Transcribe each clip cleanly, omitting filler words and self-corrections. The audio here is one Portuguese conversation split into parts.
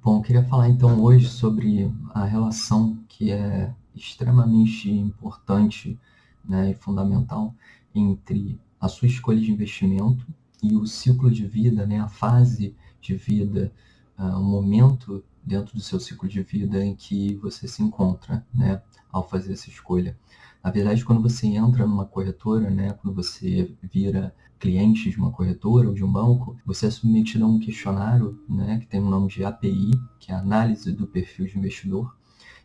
Bom, eu queria falar então hoje sobre a relação que é extremamente importante, né, e fundamental entre a sua escolha de investimento e o ciclo de vida, né, a fase de vida, o momento dentro do seu ciclo de vida em que você se encontra, né, ao fazer essa escolha. Na verdade, quando você entra numa corretora, né, quando você vira cliente de uma corretora ou de um banco, você é submetido a um questionário, né, que tem o nome de API, que é a Análise do Perfil de Investidor.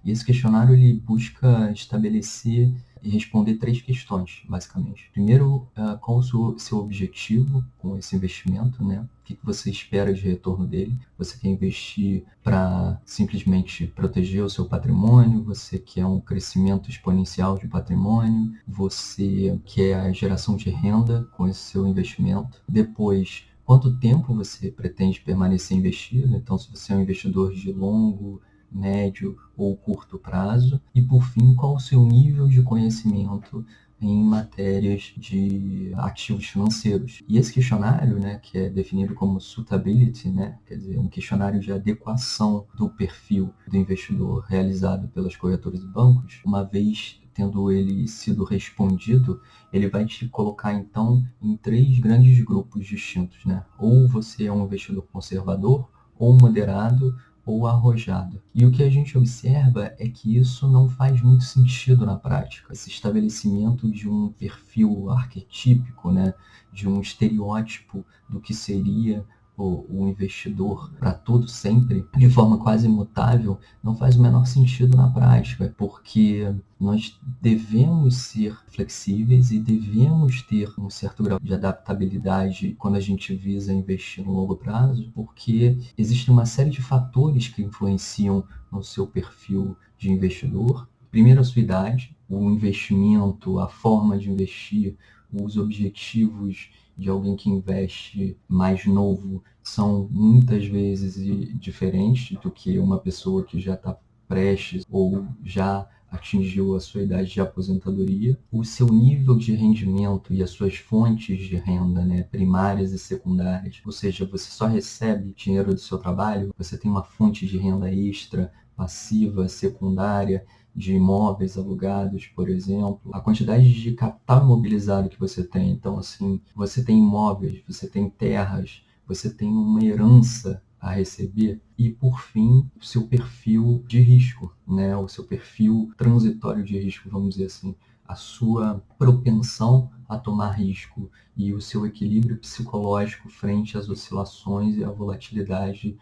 E esse questionário ele busca estabelecer e responder 3 questões, basicamente. Primeiro, qual o seu objetivo com esse investimento, né? O que você espera de retorno dele? Você quer investir para simplesmente proteger o seu patrimônio? Você quer um crescimento exponencial de patrimônio? Você quer a geração de renda com esse seu investimento? Depois, quanto tempo você pretende permanecer investido? Então, se você é um investidor de longo, médio ou curto prazo, e por fim, qual o seu nível de conhecimento em matérias de ativos financeiros. E esse questionário, né, que é definido como suitability, né, quer dizer, um questionário de adequação do perfil do investidor realizado pelas corretoras e bancos, uma vez tendo ele sido respondido, ele vai te colocar então em 3 grandes grupos distintos, né? Ou você é um investidor conservador, ou moderado, ou arrojado. E o que a gente observa é que isso não faz muito sentido na prática. Esse estabelecimento de um perfil arquetípico, né, de um estereótipo do que seria o investidor para todo sempre, de forma quase imutável, não faz o menor sentido na prática, porque nós devemos ser flexíveis e devemos ter um certo grau de adaptabilidade quando a gente visa investir no longo prazo, porque existe uma série de fatores que influenciam no seu perfil de investidor. Primeiro, a sua idade, o investimento, a forma de investir, os objetivos de alguém que investe mais novo são muitas vezes diferentes do que uma pessoa que já está prestes ou já atingiu a sua idade de aposentadoria. O seu nível de rendimento e as suas fontes de renda, né, primárias e secundárias, ou seja, você só recebe dinheiro do seu trabalho, você tem uma fonte de renda extra, passiva, secundária, de imóveis alugados, por exemplo, a quantidade de capital imobilizado que você tem. Então, assim, você tem imóveis, você tem terras, você tem uma herança a receber e, por fim, o seu perfil de risco, né? O seu perfil transitório de risco, vamos dizer assim, a sua propensão a tomar risco e o seu equilíbrio psicológico frente às oscilações e à volatilidade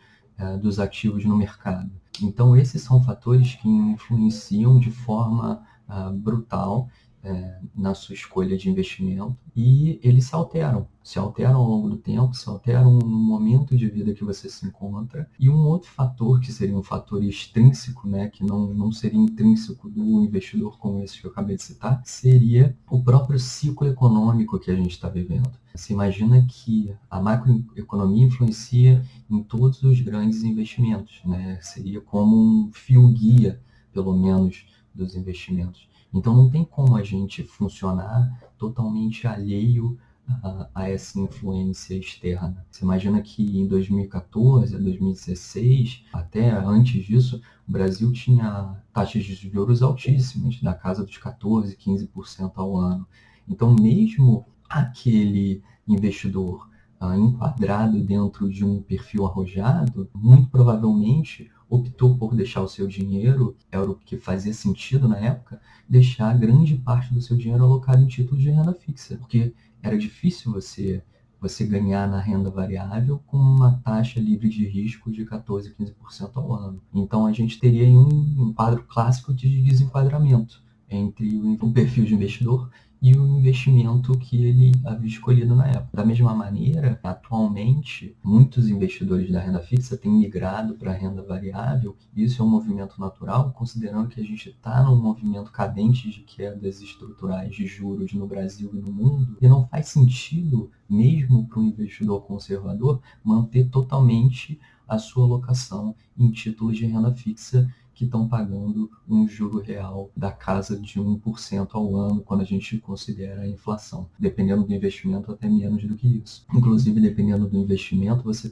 dos ativos no mercado. Então, esses são fatores que influenciam de forma brutal na sua escolha de investimento e eles se alteram ao longo do tempo, se alteram no momento de vida que você se encontra. E um outro fator, que seria um fator extrínseco, né, que não seria intrínseco do investidor como esse que eu acabei de citar, seria o próprio ciclo econômico que a gente está vivendo. Você imagina que a macroeconomia influencia em todos os grandes investimentos, né? Seria como um fio-guia, pelo menos, dos investimentos. Então, não tem como a gente funcionar totalmente alheio a essa influência externa. Você imagina que em 2014 a 2016, até antes disso, o Brasil tinha taxas de juros altíssimas, na casa dos 14%, 15% ao ano. Então, mesmo aquele investidor enquadrado dentro de um perfil arrojado, muito provavelmente optou por deixar o seu dinheiro, era o que fazia sentido na época, deixar grande parte do seu dinheiro alocado em títulos de renda fixa, porque era difícil você ganhar na renda variável com uma taxa livre de risco de 14, 15% ao ano. Então, a gente teria aí um quadro clássico de desenquadramento entre o perfil de investidor e o investimento que ele havia escolhido na época. Da mesma maneira, atualmente, muitos investidores da renda fixa têm migrado para a renda variável. Isso é um movimento natural, considerando que a gente está num movimento cadente de quedas estruturais de juros no Brasil e no mundo, e não faz sentido, mesmo para um investidor conservador, manter totalmente a sua alocação em títulos de renda fixa que estão pagando um juro real da casa de 1% ao ano, quando a gente considera a inflação. Dependendo do investimento, até menos do que isso. Inclusive, dependendo do investimento, você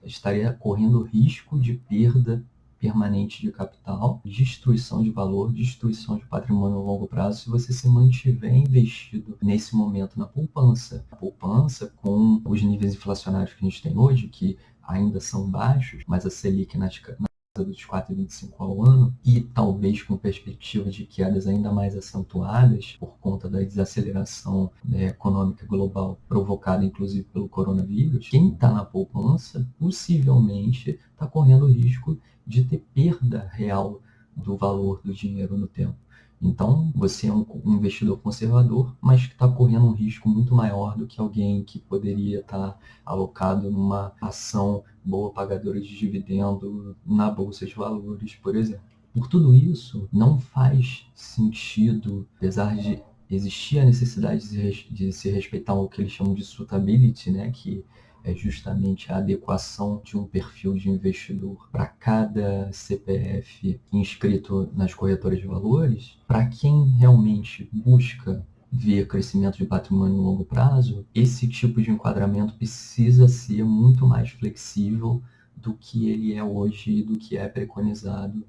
estaria correndo risco de perda permanente de capital, destruição de valor, destruição de patrimônio a longo prazo, se você se mantiver investido nesse momento na poupança. A poupança, com os níveis inflacionários que a gente tem hoje, que ainda são baixos, mas a Selic na casa dos 4,25 ao ano, e talvez com perspectiva de quedas ainda mais acentuadas por conta da desaceleração econômica global provocada inclusive pelo coronavírus, quem está na poupança possivelmente está correndo o risco de ter perda real do valor do dinheiro no tempo. Então, você é um investidor conservador, mas que está correndo um risco muito maior do que alguém que poderia estar alocado numa ação boa pagadora de dividendo na Bolsa de Valores, por exemplo. Por tudo isso, não faz sentido, apesar de existir a necessidade de se respeitar o que eles chamam de suitability, né, que é justamente a adequação de um perfil de investidor para cada CPF inscrito nas corretoras de valores. Para quem realmente busca ver crescimento de patrimônio no longo prazo, esse tipo de enquadramento precisa ser muito mais flexível do que ele é hoje e do que é preconizado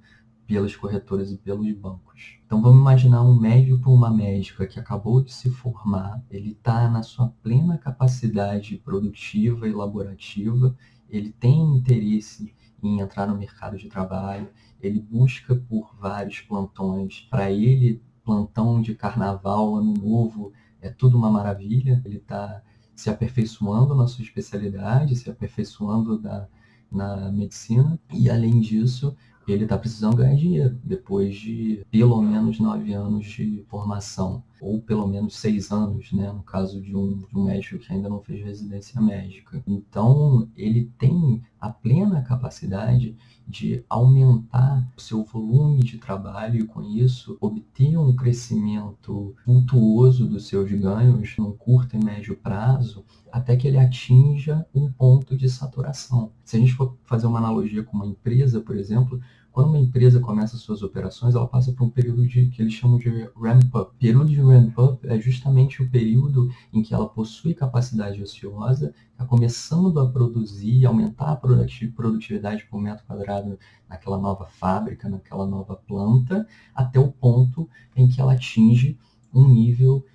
pelas corretoras e pelos bancos. Então vamos imaginar um médico ou uma médica que acabou de se formar, ele está na sua plena capacidade produtiva e laborativa, ele tem interesse em entrar no mercado de trabalho, ele busca por vários plantões. Para ele, plantão de carnaval, ano novo, é tudo uma maravilha, ele está se aperfeiçoando na sua especialidade, se aperfeiçoando na medicina, e além disso, ele está precisando ganhar dinheiro depois de pelo menos 9 anos de formação, ou pelo menos 6 anos, né, no caso de um médico que ainda não fez residência médica. Então, ele tem a plena capacidade de aumentar o seu volume de trabalho e, com isso, obter um crescimento vultuoso dos seus ganhos no curto e médio prazo, até que ele atinja um ponto de saturação. Se a gente for fazer uma analogia com uma empresa, por exemplo, quando uma empresa começa suas operações, ela passa por um período que eles chamam de ramp-up. O período de ramp-up é justamente o período em que ela possui capacidade ociosa, está começando a produzir, aumentar a produtividade por metro quadrado naquela nova fábrica, naquela nova planta, até o ponto em que ela atinge um nível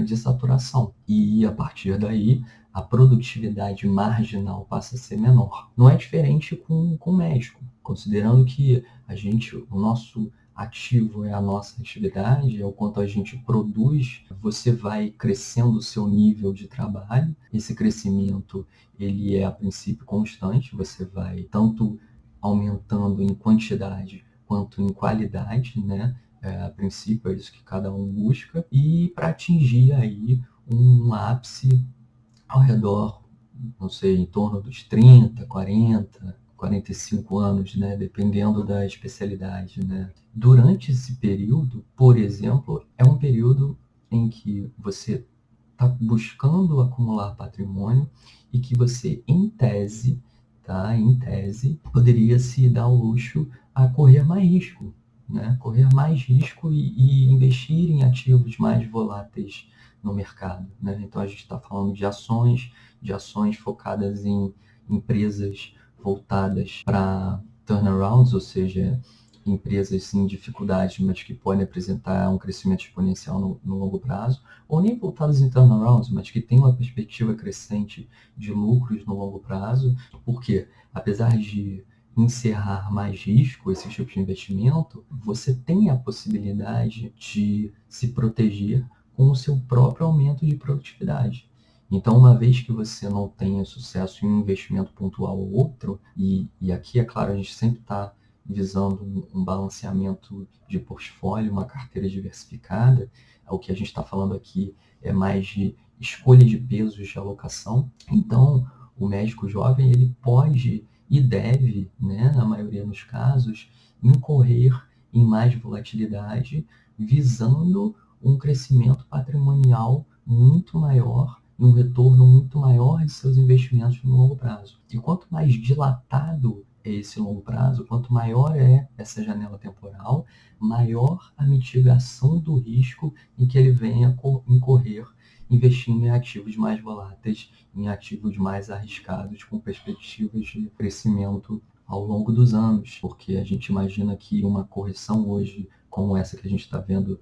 de saturação. E, a partir daí, a produtividade marginal passa a ser menor. Não é diferente com o médico. Considerando que o nosso ativo é a nossa atividade, é o quanto a gente produz, você vai crescendo o seu nível de trabalho. Esse crescimento, ele é a princípio constante, você vai tanto aumentando em quantidade quanto em qualidade, né? A princípio é isso que cada um busca, e para atingir aí um ápice ao redor, não sei, em torno dos 30, 40, 45 anos, né, dependendo da especialidade, né. Durante esse período, por exemplo, é um período em que você está buscando acumular patrimônio e que você, em tese, poderia se dar o luxo a correr mais risco, né, correr mais risco e investir em ativos mais voláteis no mercado, né. Então a gente está falando de ações focadas em empresas voltadas para turnarounds, ou seja, empresas em dificuldade, mas que podem apresentar um crescimento exponencial no longo prazo, ou nem voltadas em turnarounds, mas que têm uma perspectiva crescente de lucros no longo prazo, porque, apesar de encerrar mais risco esse tipo de investimento, você tem a possibilidade de se proteger com o seu próprio aumento de produtividade. Então, uma vez que você não tenha sucesso em um investimento pontual ou outro, e aqui, é claro, a gente sempre está visando um balanceamento de portfólio, uma carteira diversificada, o que a gente está falando aqui é mais de escolha de pesos de alocação. Então, o médico jovem, ele pode e deve, né, na maioria dos casos, incorrer em mais volatilidade, visando um crescimento patrimonial muito maior, um retorno muito maior de seus investimentos no longo prazo. E quanto mais dilatado é esse longo prazo, quanto maior é essa janela temporal, maior a mitigação do risco em que ele venha incorrer investindo em ativos mais voláteis, em ativos mais arriscados, com perspectivas de crescimento ao longo dos anos, porque a gente imagina que uma correção hoje, como essa que a gente está vendo,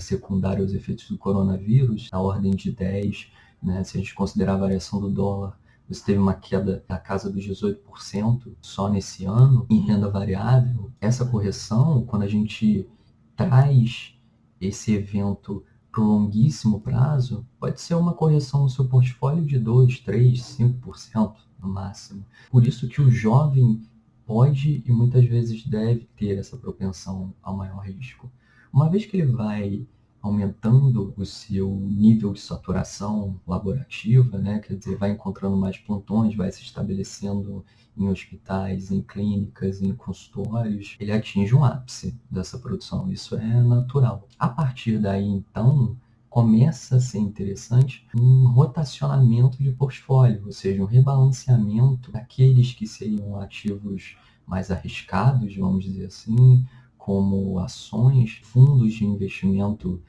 secundária aos efeitos do coronavírus, na ordem de 10, né, se a gente considerar a variação do dólar, você teve uma queda da casa dos 18% só nesse ano em renda variável. Essa correção, quando a gente traz esse evento para o longuíssimo prazo, pode ser uma correção no seu portfólio de 2, 3, 5% no máximo. Por isso que o jovem pode e muitas vezes deve ter essa propensão ao maior risco. Uma vez que ele vai aumentando o seu nível de saturação laborativa, né? Quer dizer, vai encontrando mais plantões, vai se estabelecendo em hospitais, em clínicas, em consultórios, ele atinge um ápice dessa produção. Isso é natural. A partir daí, então, começa a ser interessante um rotacionamento de portfólio, ou seja, um rebalanceamento daqueles que seriam ativos mais arriscados, vamos dizer assim, como ações, fundos de investimento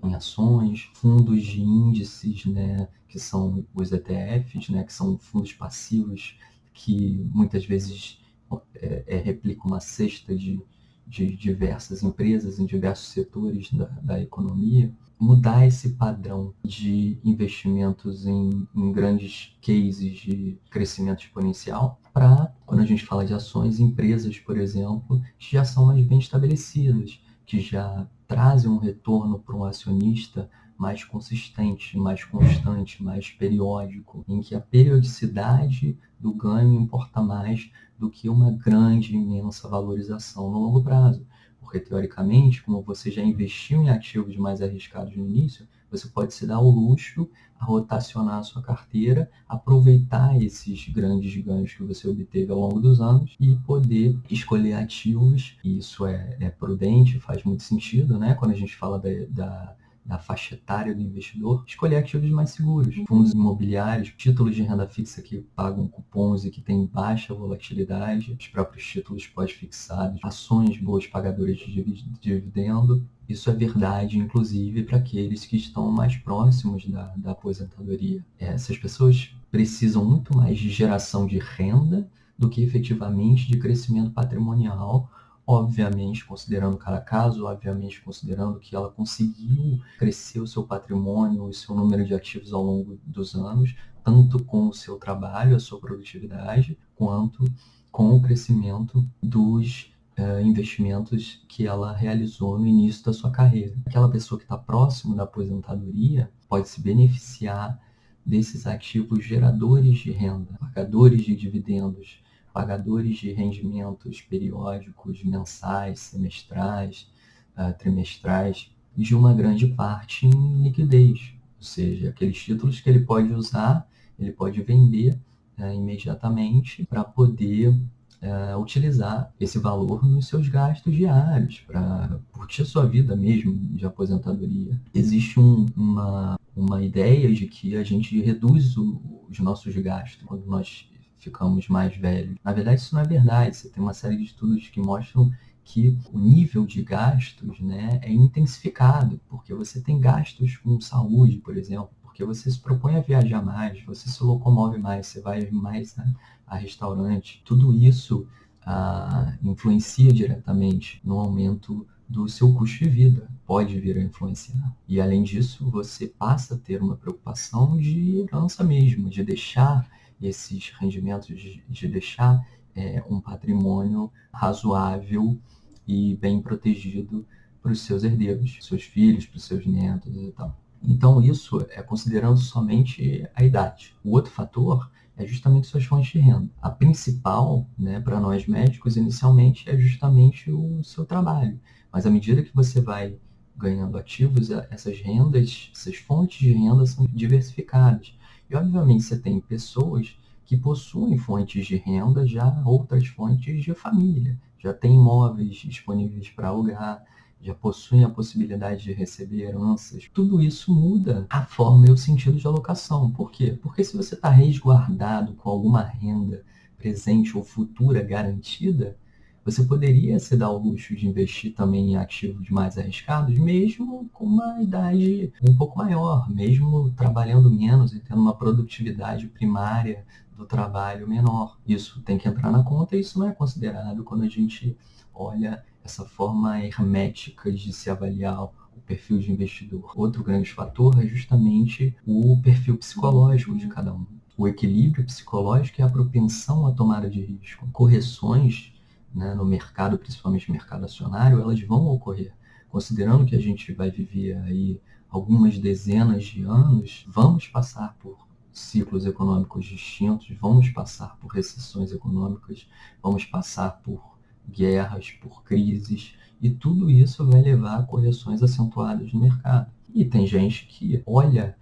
em ações, fundos de índices, né, que são os ETFs, né, que são fundos passivos que muitas vezes replicam uma cesta de diversas empresas em diversos setores da economia. Mudar esse padrão de investimentos em grandes cases de crescimento exponencial para, quando a gente fala de ações, empresas, por exemplo, que já são mais bem estabelecidas, que já trazem um retorno para um acionista mais consistente, mais constante, mais periódico, em que a periodicidade do ganho importa mais do que uma grande, imensa valorização no longo prazo. Porque, teoricamente, como você já investiu em ativos mais arriscados no início, você pode se dar ao luxo a rotacionar a sua carteira, aproveitar esses grandes ganhos que você obteve ao longo dos anos e poder escolher ativos. E isso é prudente, faz muito sentido, né? Quando a gente fala da faixa etária do investidor, escolher ativos mais seguros, fundos imobiliários, títulos de renda fixa que pagam cupons e que têm baixa volatilidade, os próprios títulos pós-fixados, ações boas pagadoras de dividendo. Isso é verdade, inclusive, para aqueles que estão mais próximos da aposentadoria. Essas pessoas precisam muito mais de geração de renda do que efetivamente de crescimento patrimonial, obviamente considerando cada caso, obviamente considerando que ela conseguiu crescer o seu patrimônio, o seu número de ativos ao longo dos anos, tanto com o seu trabalho, a sua produtividade, quanto com o crescimento dos investimentos que ela realizou no início da sua carreira. Aquela pessoa que está próximo da aposentadoria pode se beneficiar desses ativos geradores de renda, pagadores de dividendos, pagadores de rendimentos periódicos, mensais, semestrais, trimestrais, de uma grande parte em liquidez, ou seja, aqueles títulos que ele pode usar, ele pode vender imediatamente para poder utilizar esse valor nos seus gastos diários, para curtir sua vida mesmo de aposentadoria. Existe uma ideia de que a gente reduz os nossos gastos quando nós ficamos mais velhos. Na verdade, isso não é verdade. Você tem uma série de estudos que mostram que o nível de gastos, né, é intensificado, porque você tem gastos com saúde, por exemplo, porque você se propõe a viajar mais, você se locomove mais, você vai mais a restaurante. Tudo isso influencia diretamente no aumento do seu custo de vida, pode vir a influenciar. E, além disso, você passa a ter uma preocupação de herança mesmo, de deixar esses rendimentos, de deixar um patrimônio razoável e bem protegido para os seus herdeiros, seus filhos, para os seus netos e tal. Então, isso é considerando somente a idade. O outro fator é justamente suas fontes de renda. A principal, né, para nós médicos, inicialmente, é justamente o seu trabalho. Mas à medida que você vai ganhando ativos, essas rendas, essas fontes de renda são diversificadas. E, obviamente, você tem pessoas que possuem fontes de renda, já outras fontes de família, já tem imóveis disponíveis para alugar, já possuem a possibilidade de receber heranças. Tudo isso muda a forma e o sentido de alocação. Por quê? Porque se você está resguardado com alguma renda presente ou futura garantida, você poderia se dar o luxo de investir também em ativos mais arriscados, mesmo com uma idade um pouco maior, mesmo trabalhando menos e tendo uma produtividade primária do trabalho menor. Isso tem que entrar na conta e isso não é considerado quando a gente olha essa forma hermética de se avaliar o perfil de investidor. Outro grande fator é justamente o perfil psicológico de cada um. O equilíbrio psicológico e a propensão à tomada de risco. Correções, né, no mercado, principalmente no mercado acionário, elas vão ocorrer. Considerando que a gente vai viver aí algumas dezenas de anos, vamos passar por ciclos econômicos distintos, vamos passar por recessões econômicas, vamos passar por guerras, por crises, e tudo isso vai levar a correções acentuadas no mercado. E tem gente que olha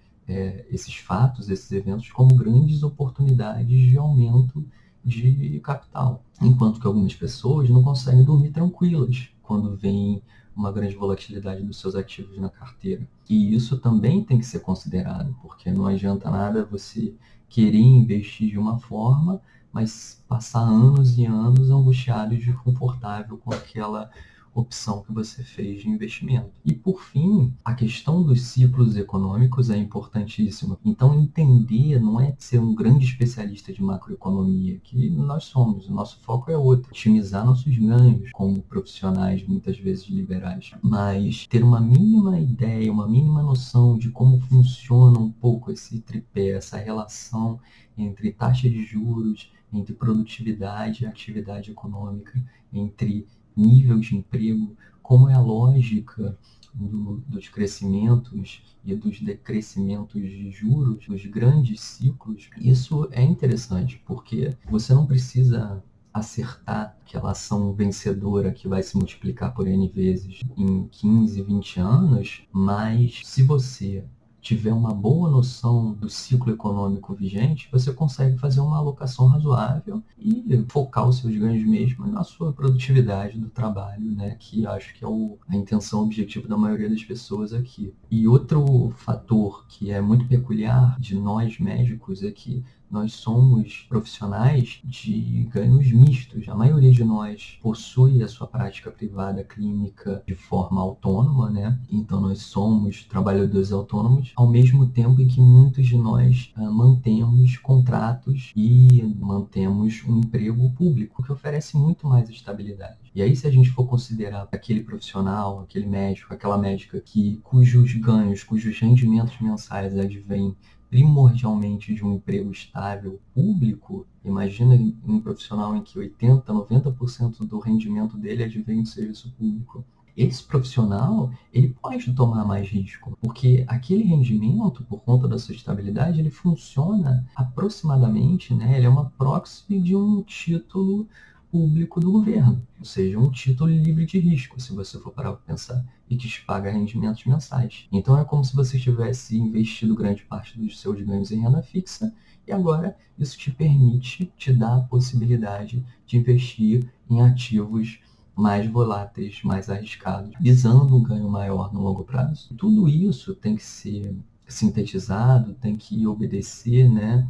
esses fatos, esses eventos, como grandes oportunidades de aumento de capital, enquanto que algumas pessoas não conseguem dormir tranquilas quando vem uma grande volatilidade dos seus ativos na carteira. E isso também tem que ser considerado, porque não adianta nada você querer investir de uma forma, mas passar anos e anos angustiado e desconfortável com aquela opção que você fez de investimento. E por fim, a questão dos ciclos econômicos é importantíssima. Então entender não é ser um grande especialista de macroeconomia, que nós somos, o nosso foco é outro, otimizar nossos ganhos como profissionais muitas vezes liberais, mas ter uma mínima ideia, uma mínima noção de como funciona um pouco esse tripé, essa relação entre taxa de juros, entre produtividade e atividade econômica, entre nível de emprego, como é a lógica dos crescimentos e dos decrescimentos de juros, dos grandes ciclos. Isso é interessante, porque você não precisa acertar aquela ação vencedora que vai se multiplicar por N vezes em 15, 20 anos, mas se você tiver uma boa noção do ciclo econômico vigente, você consegue fazer uma alocação razoável e focar os seus ganhos mesmo na sua produtividade do trabalho, né? Que acho que é a intenção, o objetivo da maioria das pessoas aqui. E outro fator que é muito peculiar de nós médicos é que nós somos profissionais de ganhos mistos. A maioria de nós possui a sua prática privada clínica de forma autônoma, né? Então nós somos trabalhadores autônomos, ao mesmo tempo em que muitos de nós mantemos contratos e mantemos um emprego público, que oferece muito mais estabilidade. E aí, se a gente for considerar aquele profissional, aquele médico, aquela médica cujos ganhos, cujos rendimentos mensais advêm primordialmente de um emprego estável público, imagina um profissional em que 80%, 90% do rendimento dele advém do serviço público. Esse profissional, ele pode tomar mais risco, porque aquele rendimento, por conta da sua estabilidade, ele funciona aproximadamente, né? Ele é uma proxy de um título público do governo, ou seja, um título livre de risco, se você for parar para pensar, e que te paga rendimentos mensais. Então é como se você tivesse investido grande parte dos seus ganhos em renda fixa e agora isso te permite, te dá a possibilidade de investir em ativos mais voláteis, mais arriscados, visando um ganho maior no longo prazo. Tudo isso tem que ser sintetizado, tem que obedecer, né?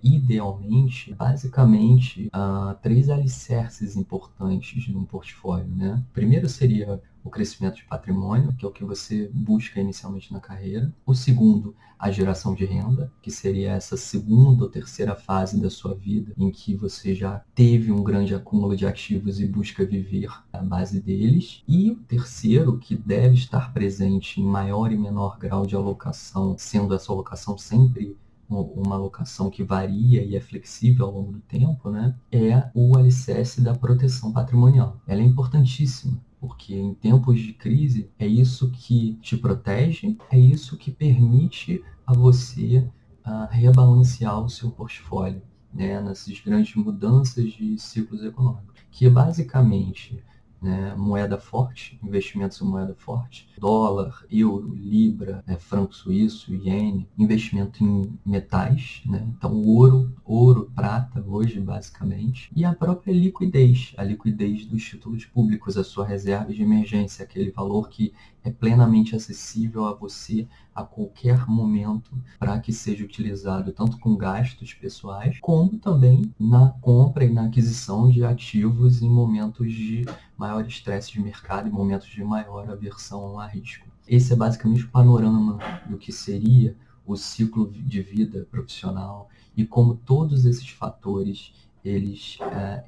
Idealmente, basicamente, três alicerces importantes num portfólio, né? Primeiro seria o crescimento de patrimônio, que é o que você busca inicialmente na carreira. O segundo, a geração de renda, que seria essa segunda ou terceira fase da sua vida, em que você já teve um grande acúmulo de ativos e busca viver à base deles. E o terceiro, que deve estar presente em maior e menor grau de alocação, sendo essa alocação sempre uma alocação que varia e é flexível ao longo do tempo, né, é o alicerce da proteção patrimonial. Ela é importantíssima, porque em tempos de crise é isso que te protege, é isso que permite a você rebalancear o seu portfólio, né, nessas grandes mudanças de ciclos econômicos, que basicamente, né, moeda forte, investimentos em moeda forte, dólar, euro, libra, franco suíço, iene, investimento em metais, né, então ouro, prata hoje basicamente, e a própria liquidez, a liquidez dos títulos públicos, a sua reserva de emergência, aquele valor que é plenamente acessível a você a qualquer momento para que seja utilizado tanto com gastos pessoais, como também na compra e na aquisição de ativos em momentos de maior estresse de mercado e momentos de maior aversão a risco. Esse é basicamente o panorama do que seria o ciclo de vida profissional e como todos esses fatores eles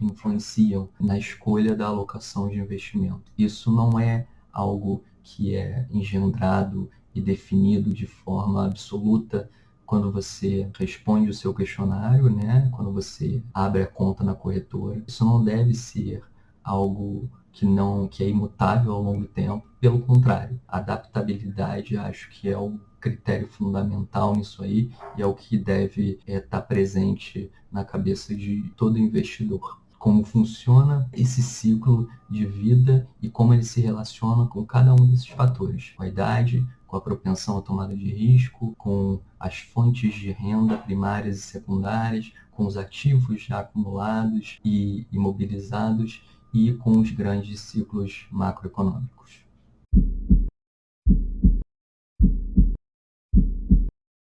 influenciam na escolha da alocação de investimento. Isso não é algo que é engendrado e definido de forma absoluta quando você responde o seu questionário, né? Quando você abre a conta na corretora. Isso não deve ser algo que é imutável ao longo do tempo. Pelo contrário, a adaptabilidade acho que é o critério fundamental nisso aí e é o que deve estar presente na cabeça de todo investidor. Como funciona esse ciclo de vida e como ele se relaciona com cada um desses fatores, com a idade, com a propensão à tomada de risco, com as fontes de renda primárias e secundárias, com os ativos já acumulados e imobilizados e com os grandes ciclos macroeconômicos.